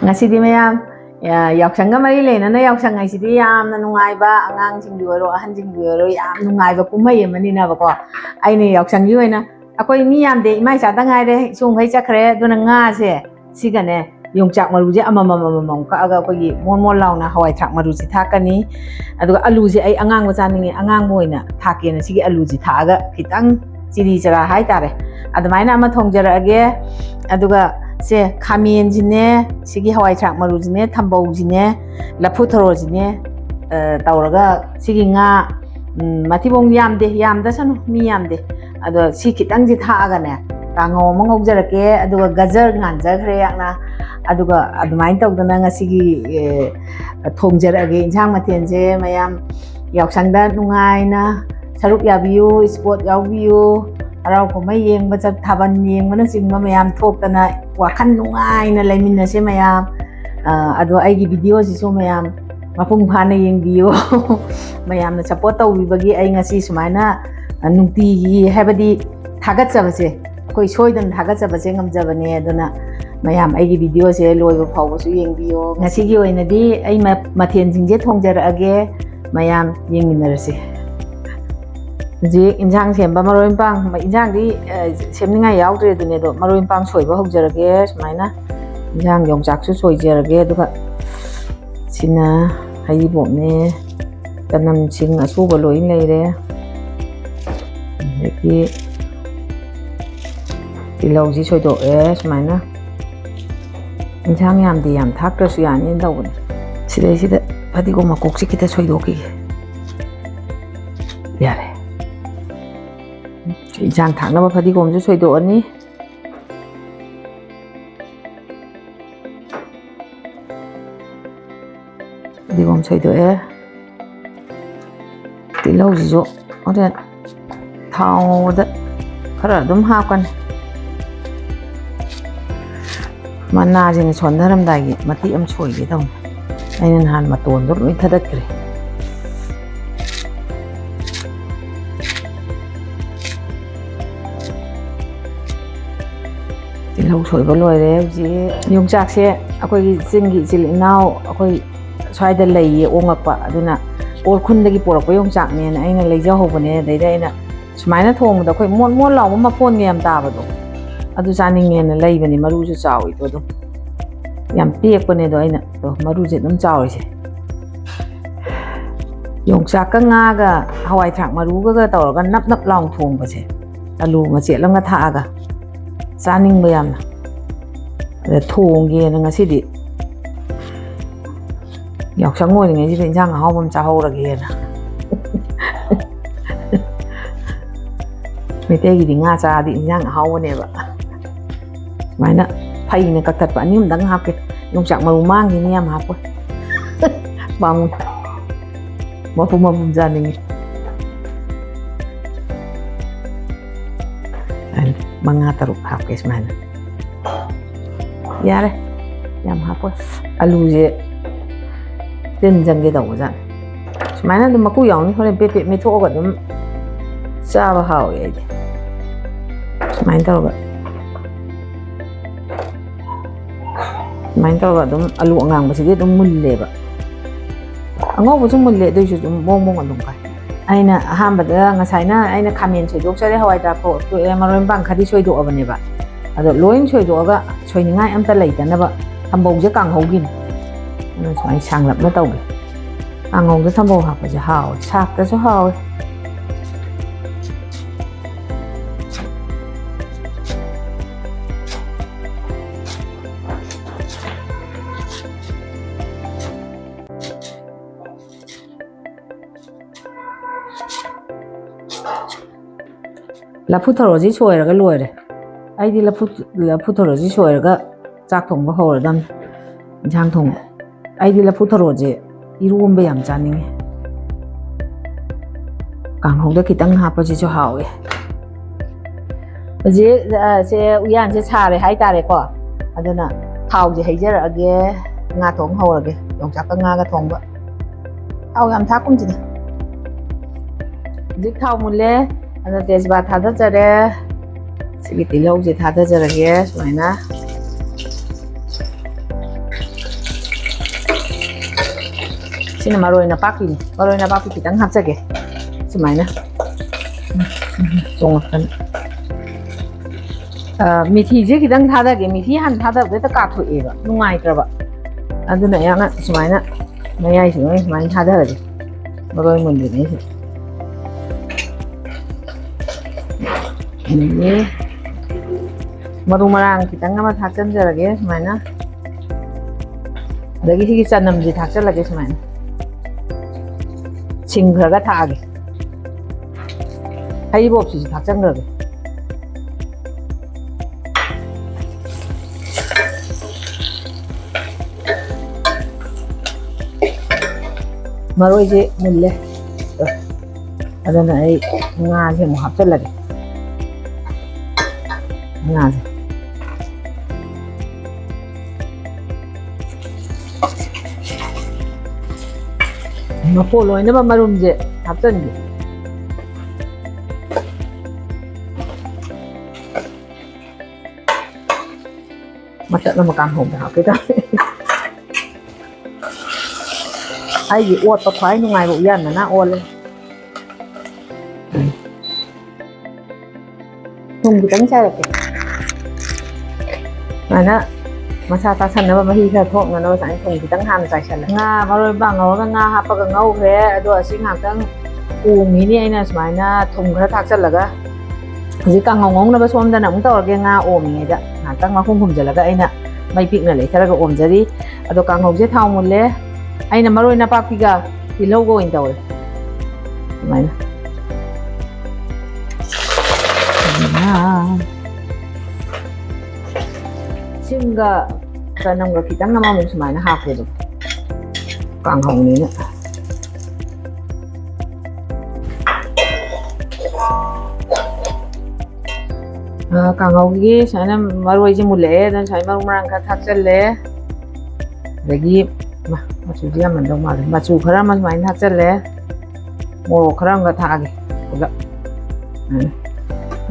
ngasi di mayam yaksang ga mari le na yaksang ai sidi yam na nungai ba angang sing di ro han sing di ro yam nungai ba kumai mani na ba ko ai ne yaksang gi na akoi mi yam de mai sa da ngai de sung khai cha khre do na nga se siga ne yongchak maru je amam ka aga ko gi mon law na hawai thak maru si thakani adu alu je ai angang ba chaningi angang moina thake na sigi alu ji thaga khitang chiri chara hai tare admaina ama thongjara age aduga se khamen jine sigi hawai thak maru jine thambau jine lapu thoro jine tawraga sigi nga matibong yamde yamda sanu mi yamde ado si khitang ji thaga ne kango mangok jarake aduga gajar nganja khre yakna aduga admain tawdana ngasigi thongjara age injang maten je mayam yaksangda nungaina saruk yabiu sport yabiu arau ko mai yeng ba chat thaban yeng mana singma mayam thoktana wakhan nungai na laiminna se mayam ado ai gi video si so mayam mapung phana yeng biyo mayam na support tawi bagi ai ngasi sumaina nungti gi habadi thagat sabase koi soidan thagat sabase ngamjabane aduna mayam ai gi video se loiba phawba su yeng biyo ngasi gi oina di ai mathen jingje thongjara age mayam yengminarase ji injang semba maroi pang injang di semninga yaudre dune do maroi pang soiba hogjarage sumaina injang yongchak su soijarage duka sina hai bomne tanam sing asuba loin leire ki tilau ji soido sumaina injang yam di yam thakra su yani dawne sida sida padigo makok si kita soidoki yare injang thaknaba fadigom ju soido ani fadigom soido tilau ji jo ore thau da khara dum hakan mana jing chondaram dai mati am choi ge dong ainen han maton do mi thadat kre tilau choi ba loi re ji yongchak se akoi jingi jil inau akoi swai da lei ongakpa aduna or khun dagi porak pa yongchak ne aina leija hobane daida aina sumaina thong da koi mon law ma phone nge yam ta ba do adu chaning ne na lei bani maru ju chawi to do yam pek pa ne do aina to maru je dum chawi se yongchak ka nga ga hawai thak maru ga tawra ga nap laung thong ba se alu ma che lam ga tha ga chaning ba yam na thong ge na ngasi di yaksang ngoi nge ji injang hawbam cha hawrage na mete gi nga cha di injang hawne ba maina phai ne kaktat pa nim dang hap ke yongchak maru mang gi niam hap ko bang mo pum janing ai manga taruk hap ke smana yare yam hap ko alu je ten jang ge daw jan smana dum maku yaw ni hore pe me tho ga dum cha ba haw ye main taw ga dum alu angang ba sigi dum mulle ba ango bu sum mulle doi su dum mong adum ka aina ahamba da ngasaina aina khamen choi dok sare hawai da pho to e maron bang khadi choi do abane ba ado loin choi do ga choi ningai am ta leita na ba hambong je kang hogin nó phải sang lập nó tàu ngon cái thăm bò học phải hào sạc cái số hào là phút thầu gì xuôi là cái lùi này ai đi là phút thầu gì xuôi là cái chắc thùng bao hồ là đâm trang thùng ai đi là phút thầu gì iruom be yam chaning kang hong da kitang ha pa ji cho haw e ji se uyan se cha le hai ta le ko aduna thau ji heijar age nga thong haw age yongchak ka nga ga thong ba thau yam tha kum ji dik thau mun le ana tejba tha da jare sigi tilau ji tha da jare ge suaina Sini maroi napaki ni. Maroi napaki kita hapsage. Sumaina. Songkan. Mithi je kita thada ge mithi han thada be ta ka tho e ba. Nungai tra ba. Aduna ya na sumaina. Mayai sumaina thada ge. Maroi mun de ni. Ini maru marang kita ngama thaksan jarage sumaina. Lagi sih kita nam ji thaksan lagi sumaina. Sing khraga thage. Hai bob si thaksan khraga. Maroi je mulle. Adana ai nga je mo hapsan lagi. Nga je. Mapolo ini mah marum je, hapsan je. Macam nama kampung dah kita. Ai gì uất bắt phải nungai bộ yan na uất lên. Thùng thì cánh xe được. Mà nó masa tasan na mahi ka thok na no sai thong kitang han sai sala nga maroi bang nga ha pa ngau khe ado asing ha tang u mi ni aina smaina thong khra thak chalaga ji ka ngong na ba som da na mung tawr ge nga om ni da na tang ma khum khum jalaga aina mai pik na le thara ga om jari ado ka ngau je thau mun le aina maroi na pak pi ga ti logo in tawre smaina Sehingga karena nggak kita nggak mau semuanya hak gitu, kanghong ini. Kanghong ini saya baru aja mulai dan saya baru merangkak hasil le, lagi macam dia mendong malu, macam kerana macam main hasil le, mau kerana nggak thagi, udah.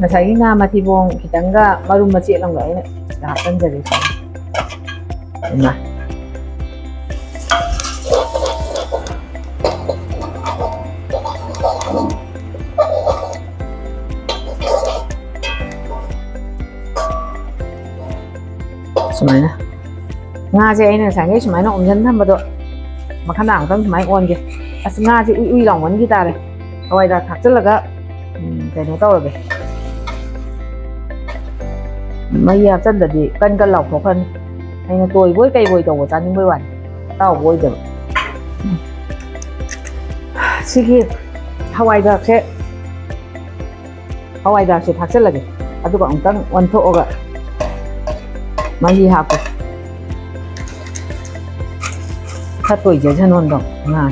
Nah saya nggak mati bong kita nggak baru masih lang nggak ini. Dapat jadi nah semuanya ngaji ini saya semuanya umjan tham betul makan dang kan semuanya on ke as ngaji ui lòng vấn kita deh awai dah thak chalaga cái nó tao rồi mấy chân là gì cân cân lọc một phân anh tôi với cây bồi tổ của với bạn tao bồi được khi Hawaii đã sẽ thắc rất là gì à tôi còn tăng quan thổ cả mấy gì học thật tuổi trẻ chân hoàn động nga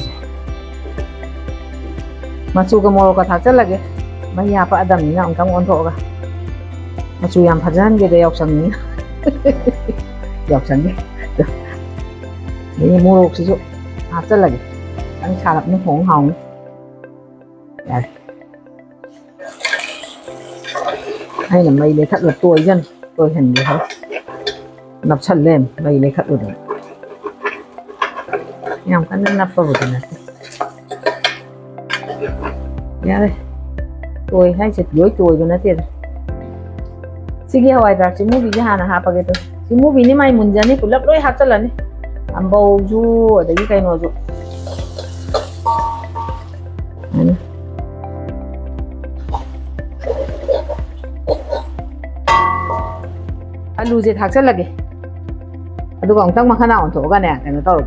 mà chú cái mồ cái thắc rất là gì mấy gì học ở đầm như ông tăng quan thổ cả Macu yang pajan gitu yaksangnya, yaksangnya, ini muruk sih cuk, apa lagi? Yang salap nih hong hong, ya. Hay là mày lấy thắt lật tôi dân, tôi hình gì hết, nắp chân lên, mày lấy thắt lật, nhầm cái nắp vào rồi này, ya đây, tôi hay chật dối tôi cho nó tiền. Sige Hawaii drak si movie jahan na hapa gitu. Si movie ni may munjani pulap loy hapsalan ni. Ambaw ju adagi kay no ju. Ano? Alu je haksal lagi. Adu ka ongtang makana on to ga ne kan to ro.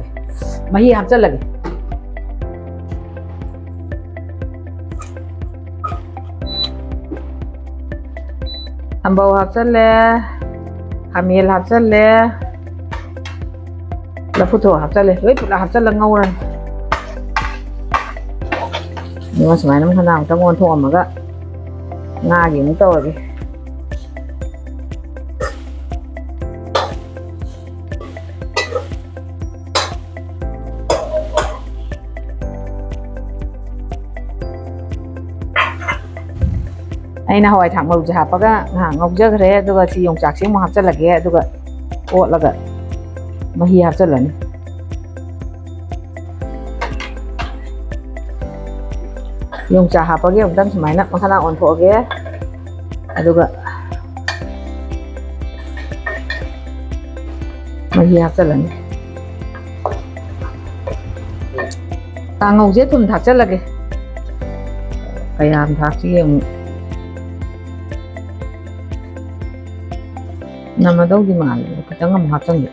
Mahi hapsal lagi. Ambaw hapsal le, hamil hapsal le, laputo hapsal le, wait pula hapsal lang ngawran. Ni mas may naman kanang tangon to amaga, ngagi nito lagi. Aina Hawaii thang mau jaha paga ngok jag re aduga si yong chak sing mo hapcha lage aduga o laga mahi hapcha lan ꯌꯣꯡꯆꯥꯛ ꯍꯥꯞꯄꯒꯦ ꯑꯃꯨꯛꯇꯪ ꯁꯨꯃꯥꯏꯅ ꯃꯈꯥ ꯑꯣꯟꯊꯣꯛꯑꯒꯦ ꯑꯗꯨꯒ ꯃꯍꯤ ꯍꯥꯞꯆꯜꯂꯅꯤ ꯀꯥꯡꯍꯧꯁꯦ ꯊꯨꯝ ꯊꯥꯛꯆꯜꯂꯒꯦ ꯀꯌꯥꯝ ꯊꯥꯛꯁꯤꯒꯦ ꯑꯃꯨꯛ ꯅꯝꯃꯗꯧꯗꯤ ꯃꯥꯜꯂꯦ ꯈꯤꯇꯪ ꯑꯃꯨꯛ ꯍꯥꯞꯆꯟꯒꯦ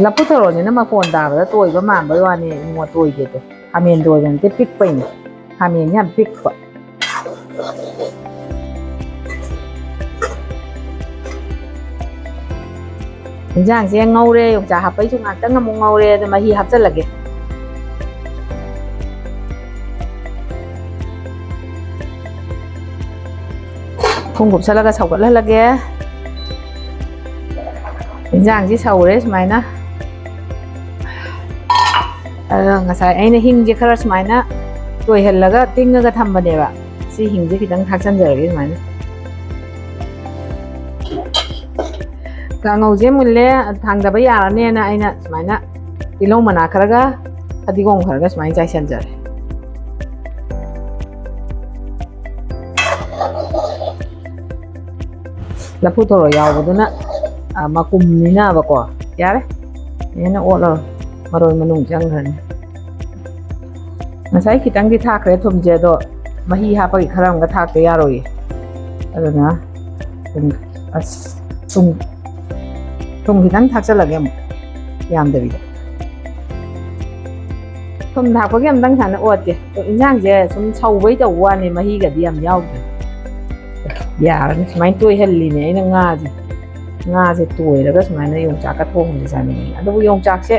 ꯂꯐꯨ ꯊꯔꯣꯅꯤꯅ ꯃꯐꯣꯟ ꯇꯥꯕꯗ ꯇꯣꯏꯕ ꯃꯥꯟꯕꯩ ꯋꯥꯅꯤ ꯏꯉꯣ ꯇꯣꯏꯗꯦꯗꯣ ꯈꯥꯃꯦꯟ ꯇꯣꯏꯕ ꯅꯠꯇꯦ ꯄꯤꯛꯄꯩꯅꯦ ꯈꯥꯃꯦꯟꯁꯦ ꯌꯥꯝ ꯄꯤꯛꯄ ꯏꯟꯖꯥꯡꯁꯦ ꯉꯧꯔꯦ ꯌꯣꯡꯆꯥꯛ ꯍꯥꯞꯄꯩꯁꯨ ꯉꯥꯛꯇꯪ ꯑꯃꯨꯛ ꯉꯧꯔꯦ ꯑꯗ ꯃꯍꯤ ꯍꯥꯞꯆꯜꯂꯒꯦ ꯊꯨꯝ ꯀꯨꯞꯁꯜꯂꯒ ꯁꯧꯒꯠꯍꯜꯂꯒꯦ ꯏꯟꯖꯥꯡꯁꯤ ꯁꯧꯔꯦ ꯁꯨꯃꯥꯏꯅ ꯑꯗ ꯉꯁꯥꯏ ꯑꯩꯅ ꯍꯤꯡꯁꯦ ꯈꯔ ꯁꯨꯃꯥꯏꯅ ꯇꯣꯏꯍꯜꯂꯒ ꯇꯤꯡꯉꯒ ꯊꯝꯕꯅꯦꯕ ꯁꯤ ꯍꯤꯡꯁꯦ ꯈꯤꯇꯪ ꯊꯥꯛꯆꯟꯖꯔꯒꯦ ꯁꯨꯃꯥꯏꯅ ꯀꯥꯡꯉꯧꯁꯦ ꯃꯨꯜꯂꯦ ꯊꯥꯡꯗꯕ ꯌꯥꯔꯅꯦꯅ ꯑꯩꯅ ꯁꯨꯃꯥꯏꯅ ꯇꯤꯜꯍꯧ ꯃꯅꯥ ꯈꯔꯒ ꯐꯗꯤꯒꯣꯝ ꯈꯔꯒ ꯁꯨꯃꯥꯏꯅ ꯆꯥꯏꯁꯟꯖꯔꯦ ꯂꯐꯨ ꯊꯔꯣ ꯌꯥꯎꯕꯗꯨꯅ ꯃꯀꯨꯝꯅꯤꯅꯕꯀꯣ ꯌꯥꯔꯦ ꯍꯦꯟꯅ ꯑꯣꯠꯂꯔꯣꯏ ꯃꯔꯣꯏ ꯃꯅꯨꯡ ꯆꯪꯈ꯭ꯔꯅꯤ ꯉꯁꯥꯏ ꯈꯤꯇꯪꯗꯤ ꯊꯥꯛꯈ꯭ꯔꯦ ꯊꯨꯝꯁꯦ ꯑꯗꯣ ꯃꯍꯤ ꯍꯥꯞꯄꯒꯤ ꯈꯔ ꯑꯃꯒ ꯊꯥꯛꯇ ꯌꯥꯔꯣꯏꯌꯦ ꯑꯗꯨꯅ ꯊꯨꯝ ꯈꯤꯇꯪ ꯊꯥꯛꯆꯜꯂꯒꯦ ꯑꯃꯨꯛ ꯌꯥꯝꯗꯕꯤꯗ ꯊꯨꯝ ꯊꯥꯛꯄꯒꯤ ꯑꯃꯇꯪ ꯁꯥꯟꯅ ꯑꯣꯠꯀꯦ ꯏꯟꯖꯥꯡꯁꯦ ꯁꯨꯝ ꯁꯧꯕꯩ ꯇꯧꯕ ꯋꯥꯅꯤ ꯃꯍꯤꯒꯗꯤ ꯌꯥꯝ ꯌꯥꯎꯗ꯭ꯔꯦ ꯌꯥꯔꯅꯤ ꯁꯨꯃꯥꯏꯅ ꯇꯣꯏꯍꯜꯂꯤꯅꯦ ꯑꯩꯅ ꯉꯥꯁꯦ ꯇꯣꯏꯔꯒ ꯁꯨꯃꯥꯏꯅ ꯌꯣꯡꯆꯥꯛꯀ ꯊꯣꯡꯕꯁꯦ ꯆꯥꯅꯤꯡꯉꯤ ꯑꯗꯨꯕꯨ ꯌꯣꯡꯆꯥꯛꯁꯦ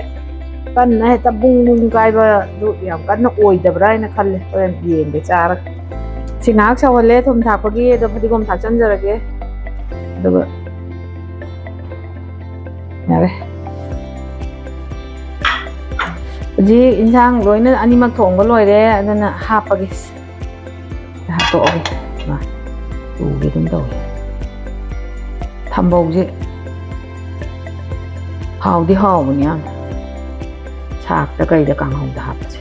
ꯀꯟꯅ ꯍꯦꯛꯇ ꯕꯨꯡ ꯀꯥꯏꯕꯗꯨ ꯌꯥꯝ ꯀꯟꯅ ꯑꯣꯏꯗꯕ꯭ꯔꯥ ꯍꯥꯏꯅ ꯈꯜꯂꯦ ꯍꯣꯔꯦꯟ ꯌꯦꯡꯒꯦ ꯆꯥꯔꯒ ꯁꯤ ꯉꯥꯏꯍꯥꯛ ꯁꯧꯍꯜꯂꯦ ꯊꯨꯝ ꯊꯥꯛꯄꯒꯤ ꯑꯗꯣ ꯐꯗꯤꯒꯣꯝ ꯊꯥꯛꯆꯟꯖꯔꯒꯦ ꯑꯗꯨꯒ ꯌꯥꯔꯦ ꯍꯧꯖꯤꯛ ꯏꯟꯁꯥꯡ ꯂꯣꯏꯅ ꯑꯅꯤꯃꯛ ꯊꯣꯡꯕ ꯂꯣꯏꯔꯦ ꯑꯗꯨꯅ ꯍꯥꯞꯄꯒꯦ ꯍꯥꯞꯇꯣꯛꯑꯒꯦ ꯇꯨꯒꯦ ꯑꯗꯨꯝ ꯇꯧꯋꯦ ꯊꯝꯕꯧꯁꯦ ꯍꯥꯎꯗꯤ ꯍꯥꯎꯕꯅꯤ ꯌꯥꯝ ꯁꯥꯛꯇ ꯀꯩꯗ ꯀꯥꯡꯍꯧꯗ ꯍꯥꯞꯄꯁꯦ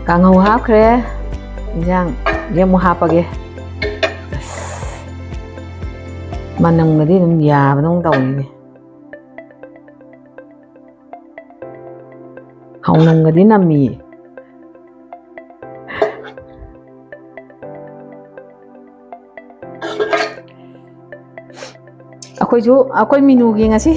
ꯀꯥꯡꯍꯧ ꯍꯥꯞꯈ꯭ꯔꯦ ꯏꯟꯖꯥꯡ ꯑꯃꯨꯛ ꯍꯥꯞꯄꯒꯦ ꯃꯅꯝꯒꯗꯤ ꯑꯗꯨꯝ ꯌꯥꯕꯗꯧ ꯇꯧꯔꯤꯅꯦ ꯍꯥꯎꯅꯝꯒꯗꯤ ꯅꯝꯃꯤꯌꯦ ꯑꯩꯈꯣꯏ ꯃꯤꯅꯨꯒꯤ ꯉꯁꯤ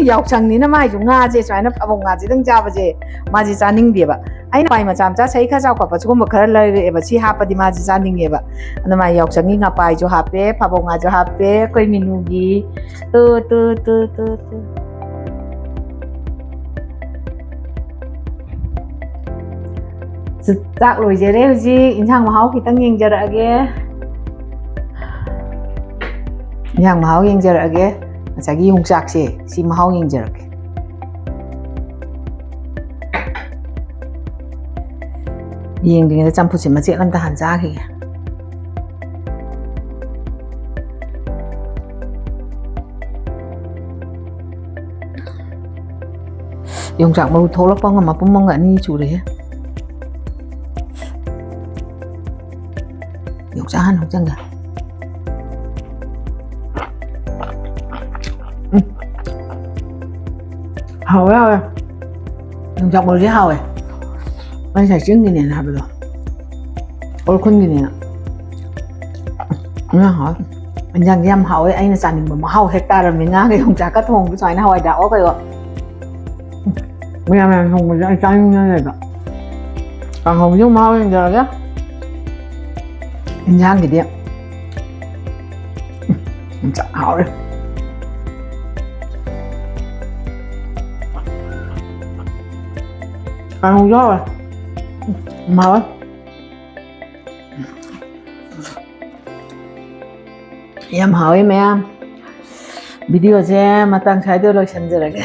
ꯌꯥꯎꯁꯪꯅꯤꯅ ꯃꯥꯏꯁꯨ ꯉꯥꯁꯦ ꯁꯨꯃꯥꯏꯅ ꯐꯕꯧ ꯉꯥꯁꯤꯗꯪ ꯆꯥꯕꯁꯦ ꯃꯥꯁꯦ ꯆꯥꯅꯤꯡꯗꯦꯕ ꯑꯩꯅ ꯄꯥꯏ ꯃꯆꯥ ꯃꯆꯥ ꯆꯍꯤ ꯈꯔ ꯆꯥꯎꯈꯠꯄ ꯁꯤꯒꯨꯝꯕ ꯈꯔ ꯂꯩꯔꯛꯑꯦꯕ ꯁꯤ ꯍꯥꯞꯄꯗꯤ ꯃꯥꯁꯦ ꯆꯥꯅꯤꯡꯉꯦꯕ ꯑꯗꯨ ꯃꯥꯏ ꯌꯥꯎꯁꯪꯒꯤ ꯉꯄꯥꯏꯁꯨ ꯍꯥꯞꯄꯦ ꯐꯕꯧ ꯉꯥꯁꯨ ꯍꯥꯞꯄꯦ ꯑꯩꯈꯣꯏ ꯃꯤꯅꯨꯒꯤ ꯆꯥꯛ ꯂꯣꯏꯖꯔꯦ ꯍꯧꯖꯤꯛ ꯏꯟꯁꯥꯡ ꯃꯍꯥꯎ ꯈꯤꯇꯪ ꯌꯦꯡꯖꯔꯛꯑꯒꯦ ꯏꯟꯁꯥꯡ ꯃꯍꯥꯎ ꯌꯦꯡꯖꯔꯛꯑꯒꯦ ꯉꯁꯥꯏꯒꯤ ꯌꯣꯡꯆꯥꯛꯁꯦ ꯁꯤ ꯃꯍꯥꯎ ꯌꯦꯡꯖꯔꯛꯀꯦ ꯌꯦꯡꯗ꯭ꯔꯤꯉꯩꯗ ꯆꯝꯐꯨꯠꯁꯦ ꯃꯆꯦꯠ ꯑꯝꯇ ꯍꯥꯟ ꯆꯥꯈꯤꯒꯦ ꯌꯣꯡꯆꯥꯛ ꯃꯔꯨ ꯊꯣꯛꯂꯛꯄ ꯃꯄꯨꯝ ꯑꯃꯒ ꯑꯅꯤ ꯁꯨꯔꯦꯍꯦ ꯌꯣꯡꯆꯥꯛ ꯍꯥꯟꯅ ꯍꯨꯞꯆꯟꯒꯦ ꯍꯥꯎꯋꯦ ꯌꯣꯡꯆꯥꯛ ꯃꯔꯨꯁꯦ ꯍꯥꯎꯋꯦ ꯑꯩ ꯉꯁꯥꯏ ꯆꯤꯡꯒꯤꯅꯦꯅ ꯍꯥꯏꯕꯗꯣ ꯎꯈ꯭ꯔꯨꯜꯒꯤꯅꯦꯅ ꯍꯥꯎꯋꯦ ꯏꯟꯖꯥꯡꯁꯦ ꯌꯥꯝ ꯍꯥꯎꯋꯦ ꯑꯩꯅ ꯆꯥꯅꯤꯡꯕ ꯃꯍꯥꯎ ꯍꯦꯛ ꯇꯥꯔꯝꯃꯤ ꯉꯥꯒ ꯌꯣꯡꯆꯥꯛꯀ ꯊꯣꯡꯕ ꯁꯨꯃꯥꯏꯅ ꯍꯋꯥꯏꯗꯥꯛꯑꯣ ꯀꯩꯑꯣ ꯃꯌꯥꯝ ꯊꯣꯡꯕꯁꯦ ꯑꯩ ꯆꯥꯅꯤꯡꯉ ꯂꯩꯕ ꯀꯥꯡꯍꯧꯁꯨ ꯃꯍꯥꯎ ꯌꯦꯡꯖꯔꯒꯦ ꯏꯟꯖꯥꯡꯒꯤꯗꯤ ꯌꯣꯡꯆꯥꯛ ꯍꯥꯎꯔꯦ ꯀꯥꯡꯍꯧꯁꯨ ꯍꯥꯎꯋꯦ ꯍꯥꯎꯋꯦ ꯌꯥꯝ ꯍꯥꯎꯋꯦ ꯃꯌꯥꯝ ꯚꯤꯗꯤꯑꯣꯁꯦ ꯃꯇꯥꯡ ꯁ꯭ꯋꯥꯏꯗ ꯂꯣꯏꯁꯤꯟꯖꯔꯒꯦ